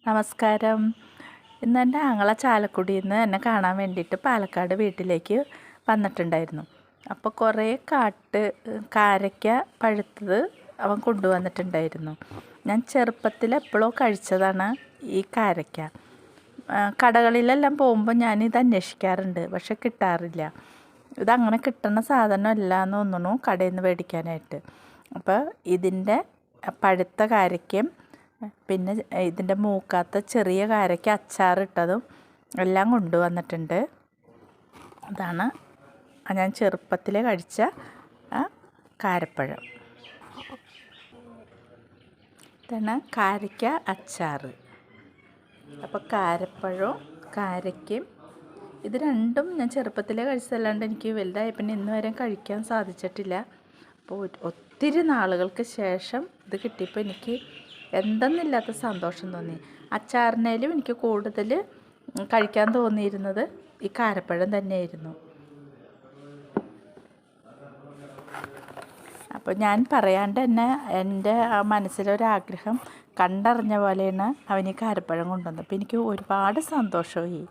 നമസ്കാരം. ഇന്ന് എൻ്റെ ആങ്ങള ചാലക്കുടിയിൽ നിന്ന് എന്നെ കാണാൻ വേണ്ടിയിട്ട് പാലക്കാട് വീട്ടിലേക്ക് വന്നിട്ടുണ്ടായിരുന്നു. അപ്പോൾ കുറേ കാരയ്ക്ക പഴുത്തത് അവൻ കൊണ്ടുവന്നിട്ടുണ്ടായിരുന്നു. ഞാൻ ചെറുപ്പത്തിൽ എപ്പോഴോ കഴിച്ചതാണ് ഈ കാരയ്ക്ക. കടകളിലെല്ലാം പോകുമ്പോൾ ഞാനിത് അന്വേഷിക്കാറുണ്ട്, പക്ഷെ കിട്ടാറില്ല. ഇതങ്ങനെ കിട്ടുന്ന സാധനമല്ല എന്ന് തോന്നുന്നു കടയിൽ നിന്ന് മേടിക്കാനായിട്ട്. അപ്പോൾ ഇതിൻ്റെ പഴുത്ത കാരയ്ക്കയും പിന്നെ ഇതിൻ്റെ മൂക്കാത്ത ചെറിയ കാരയ്ക്ക് അച്ചാറിട്ടതും എല്ലാം കൊണ്ടുവന്നിട്ടുണ്ട്. അതാണ് ഞാൻ ചെറുപ്പത്തിൽ കഴിച്ച കാരപ്പഴം. ഇതാണ് കാരയ്ക്ക അച്ചാർ. അപ്പോൾ കാരപ്പഴവും കാരയ്ക്കയും ഇത് രണ്ടും ഞാൻ ചെറുപ്പത്തിലേ കഴിച്ചതല്ലാണ്ട് എനിക്ക് വലുതായി പിന്നെ ഇന്ന് വരെ കഴിക്കാൻ സാധിച്ചിട്ടില്ല. അപ്പോൾ ഒത്തിരി നാളുകൾക്ക് ശേഷം ഇത് കിട്ടിയപ്പോൾ എനിക്ക് എന്തെന്നില്ലാത്ത സന്തോഷം തോന്നി. അച്ചാറിനേലും എനിക്ക് കൂടുതൽ കഴിക്കാൻ തോന്നിയിരുന്നത് ഈ കാരപ്പഴം തന്നെയായിരുന്നു. അപ്പോൾ ഞാൻ പറയാണ്ട് തന്നെ എൻ്റെ മനസ്സിലൊരാഗ്രഹം കണ്ടറിഞ്ഞ പോലെയാണ് അവന് ഈ കാരപ്പഴം കൊണ്ടുവന്നത്. അപ്പോൾ എനിക്ക് ഒരുപാട് സന്തോഷമായി.